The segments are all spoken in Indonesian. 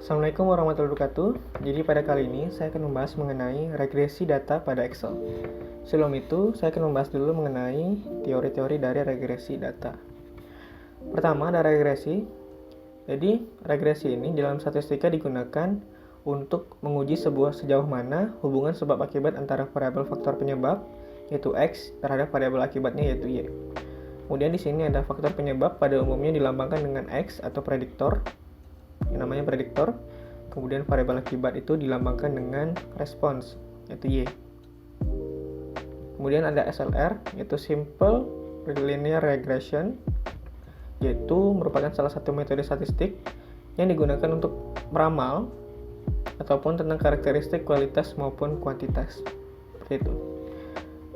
Assalamualaikum warahmatullahi wabarakatuh. Jadi pada kali ini saya akan membahas mengenai regresi data pada Excel. Sebelum itu, saya akan membahas dulu mengenai teori-teori dari regresi data. Pertama, ada regresi. Jadi, regresi ini dalam statistika digunakan untuk menguji sejauh mana hubungan sebab akibat antara variabel faktor penyebab yaitu X terhadap variabel akibatnya yaitu Y. Kemudian di sini ada faktor penyebab pada umumnya dilambangkan dengan X atau prediktor, yang namanya prediktor. Kemudian variabel akibat itu dilambangkan dengan respons, yaitu Y. Kemudian ada SLR, yaitu Simple Linear Regression, yaitu merupakan salah satu metode statistik yang digunakan untuk meramal ataupun tentang karakteristik kualitas maupun kuantitas. Seperti itu.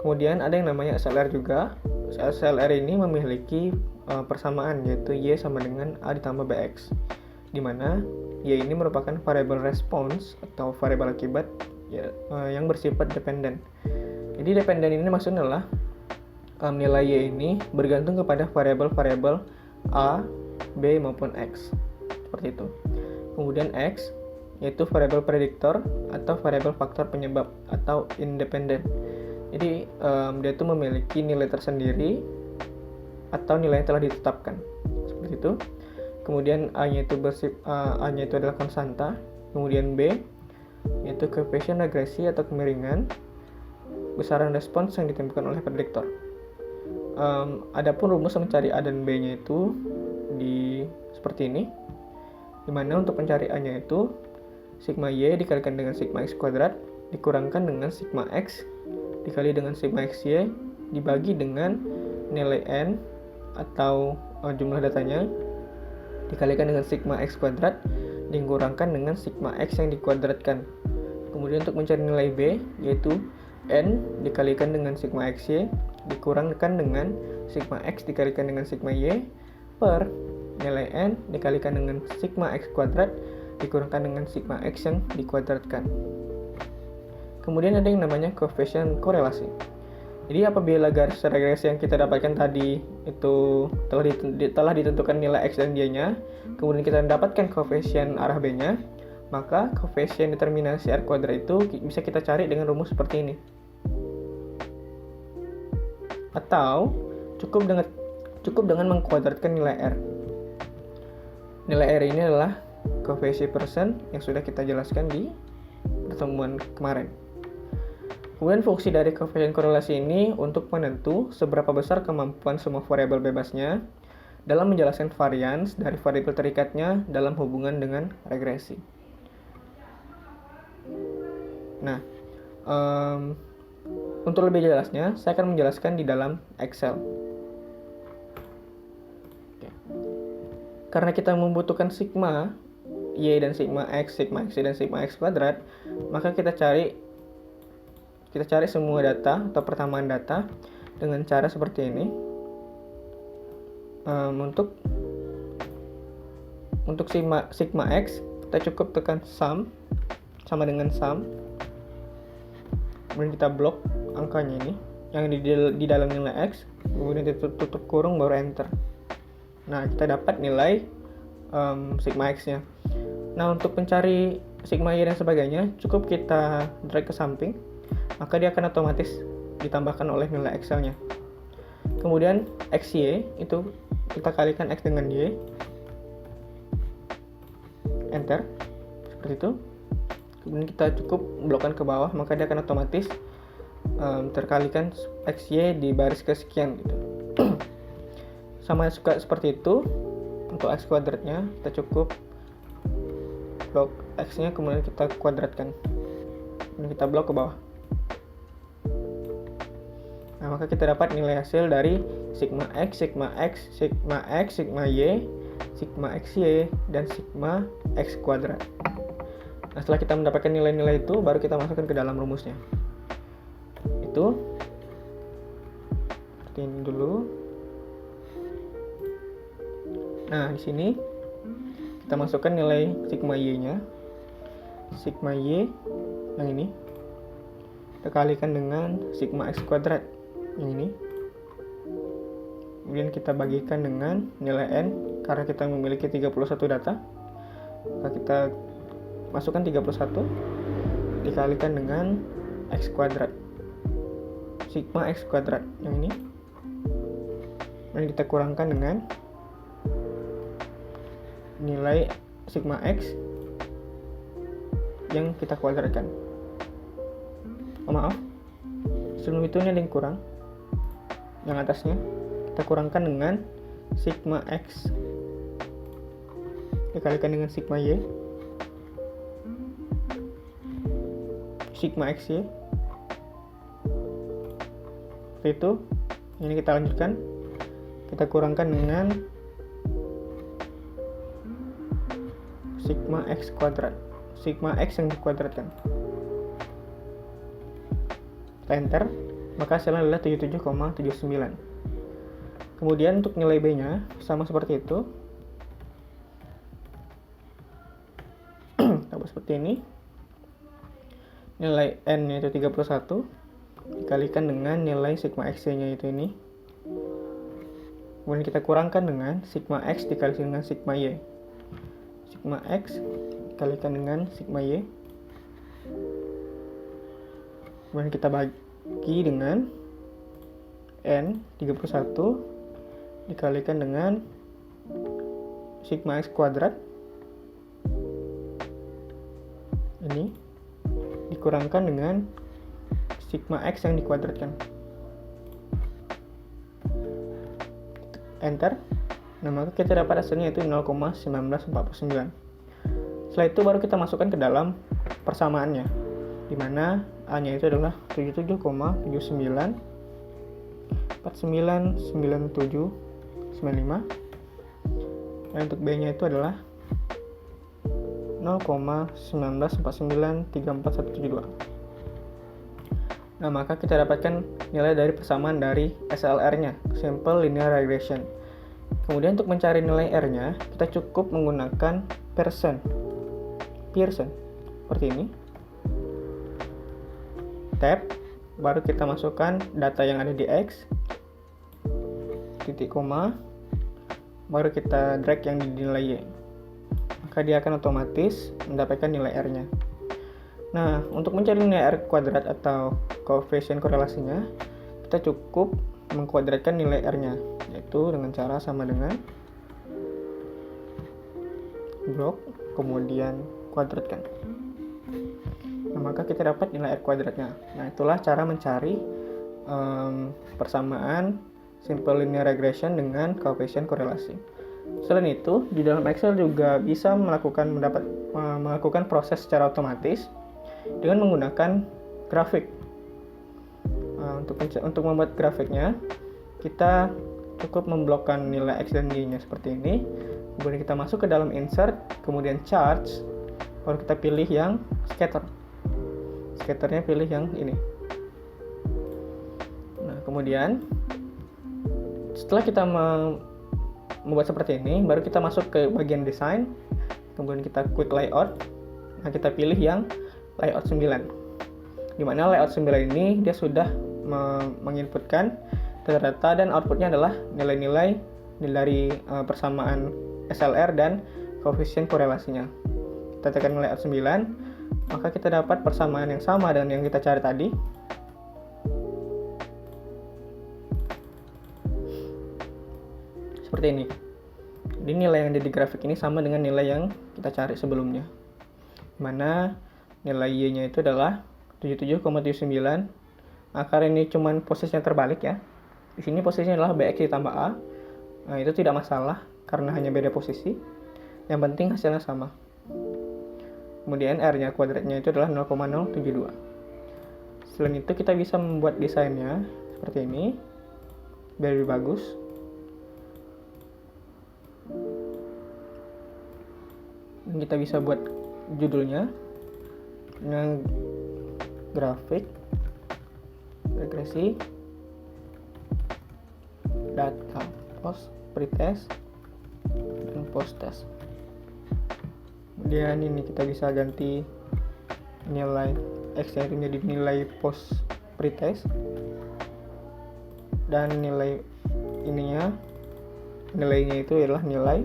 Kemudian ada yang namanya SLR juga. SLR ini memiliki persamaan, yaitu Y sama dengan A ditambah BX, di mana Y ini merupakan variabel respons atau variabel akibat yang bersifat dependen. Jadi dependen ini maksudnya adalah nilai Y ini bergantung kepada variabel-variabel A, B maupun X. Seperti itu. Kemudian X yaitu variabel prediktor atau variabel faktor penyebab atau independen. Jadi dia itu memiliki nilai tersendiri atau nilai yang telah ditetapkan. Seperti itu. Kemudian A-nya itu adalah konstanta. Kemudian B yaitu koefisien regresi atau kemiringan besaran respons yang ditimbulkan oleh prediktor. Adapun rumus mencari A dan B-nya itu seperti ini, dimana untuk mencari A-nya itu sigma Y dikalikan dengan sigma X kuadrat dikurangkan dengan sigma X dikali dengan sigma XY dibagi dengan nilai N atau jumlah datanya dikalikan dengan sigma X kuadrat dikurangkan dengan sigma X yang dikuadratkan. Kemudian untuk mencari nilai B yaitu N dikalikan dengan sigma XY dikurangkan dengan sigma X dikalikan dengan sigma Y per nilai N dikalikan dengan sigma X kuadrat dikurangkan dengan sigma X yang dikuadratkan. Kemudian ada yang namanya koefisien korelasi. Jadi apabila garis regresi yang kita dapatkan tadi itu telah ditentukan nilai X dan Y-nya, kemudian kita mendapatkan koefisien arah B-nya, maka koefisien determinasi R kuadrat itu bisa kita cari dengan rumus seperti ini. Atau cukup dengan mengkuadratkan nilai R. Nilai R ini adalah koefisien persen yang sudah kita jelaskan di pertemuan kemarin. Kemudian fungsi dari koefisien korelasi ini untuk menentu seberapa besar kemampuan semua variabel bebasnya dalam menjelaskan varians dari variabel terikatnya dalam hubungan dengan regresi. Nah, untuk lebih jelasnya, saya akan menjelaskan di dalam Excel. Oke. Karena kita membutuhkan sigma Y dan sigma X Y dan sigma X kuadrat, maka kita cari semua data atau pertamaan data dengan cara seperti ini. Untuk sigma X kita cukup tekan sum sama dengan sum, kemudian kita blok angkanya ini yang di dalam nilai X, kemudian tutup kurung baru enter. Nah, kita dapat nilai sigma X nya. Nah, untuk mencari sigma Y dan sebagainya cukup kita drag ke samping, maka dia akan otomatis ditambahkan oleh nilai Excel-nya. Kemudian XY itu kita kalikan X dengan Y, enter, seperti itu. Kemudian kita cukup blokkan ke bawah, maka dia akan otomatis terkalikan XY di baris kesekian gitu. Sama juga seperti itu untuk X kuadratnya, kita cukup blok X-nya kemudian kita kuadratkan, dan kita blok ke bawah. Nah, maka kita dapat nilai hasil dari sigma X, sigma X, sigma X, sigma Y, sigma XY, dan sigma X kuadrat. Nah, setelah kita mendapatkan nilai-nilai itu, baru kita masukkan ke dalam rumusnya. Itu seperti ini dulu. Nah, di sini kita masukkan nilai sigma Y-nya. Sigma Y yang ini kita kalikan dengan sigma X kuadrat yang ini. Kemudian kita bagikan dengan nilai N karena kita memiliki 31 data. Maka kita masukkan 31 dikalikan dengan X kuadrat, sigma X kuadrat yang ini, dan kita kurangkan dengan nilai sigma X yang kita kuadratkan. Maaf, sebelum itu ini ada yang kurang, yang atasnya kita kurangkan dengan sigma X dikalikan dengan sigma Y, sigma XY. Seperti itu. Ini kita lanjutkan, kita kurangkan dengan sigma X kuadrat, sigma X yang dikuadratkan. Kita enter, maka hasilnya adalah 77,79. Kemudian untuk nilai B nya sama seperti itu, tambah seperti ini. Nilai N yaitu 31 dikalikan dengan nilai sigma X nya yaitu ini. Kemudian kita kurangkan dengan sigma X dikalikan dengan sigma Y. Sigma X dikalikan dengan sigma Y. Kemudian kita bagi dengan N 31 dikalikan dengan sigma X kuadrat. Ini dikurangkan dengan sigma X yang dikuadratkan. Enter. Nah, maka kita dapat hasilnya itu 0,1949. Setelah itu baru kita masukkan ke dalam persamaannya, di mana A-nya itu adalah 77,79 499795, dan untuk B-nya itu adalah 0,1949347172. Nah, maka kita dapatkan nilai dari persamaan dari SLR-nya, Simple Linear Regression. Kemudian untuk mencari nilai R-nya, kita cukup menggunakan Pearson, seperti ini. Tab, baru kita masukkan data yang ada di X, titik koma, baru kita drag yang di nilai Y. Maka dia akan otomatis mendapatkan nilai R-nya. Nah, untuk mencari nilai R kuadrat atau koefisien korelasinya, kita cukup mengkuadratkan nilai R-nya, yaitu dengan cara sama dengan blok, kemudian kuadratkan. Nah, maka kita dapat nilai R kuadratnya. Nah, itulah cara mencari persamaan simple linear regression dengan koefisien korelasi. Selain itu, di dalam Excel juga bisa melakukan proses secara otomatis dengan menggunakan grafik. Untuk membuat grafiknya, kita cukup memblokkan nilai X dan Y-nya seperti ini. Kemudian kita masuk ke dalam insert, kemudian charts, baru kita pilih yang scatter. Scatternya pilih yang ini. Nah, kemudian setelah kita membuat seperti ini, baru kita masuk ke bagian desain, kemudian kita quick layout. Nah, kita pilih yang layout 9, dimana layout 9 ini dia sudah menginputkan data dan outputnya adalah nilai-nilai dari persamaan SLR dan koefisien korelasinya. Kita tekan layout 9, maka kita dapat persamaan yang sama dengan yang kita cari tadi. Seperti ini. Jadi nilai yang ada di grafik ini sama dengan nilai yang kita cari sebelumnya. Mana nilai Y-nya itu adalah 77,79. Karena ini cuman posisinya terbalik ya. Di sini posisinya adalah BX ditambah A. Nah, itu tidak masalah karena hanya beda posisi. Yang penting hasilnya sama. Kemudian R-nya kuadratnya itu adalah 0,072. Selain itu kita bisa membuat desainnya seperti ini biar lebih bagus. Dan kita bisa buat judulnya dengan grafik regresi data post pretest dan post test. Kemudian ini kita bisa ganti nilai X nya itu menjadi nilai post pretest, dan nilainya itu adalah nilai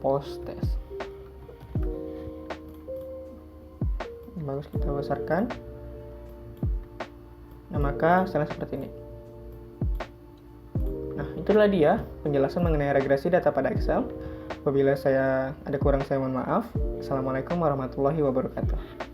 post test. bagus kita besarkan. Nah, maka hasilnya seperti ini. Nah, itulah dia penjelasan mengenai regresi data pada Excel. Apabila saya ada kurang, saya mohon maaf. Assalamualaikum warahmatullahi wabarakatuh.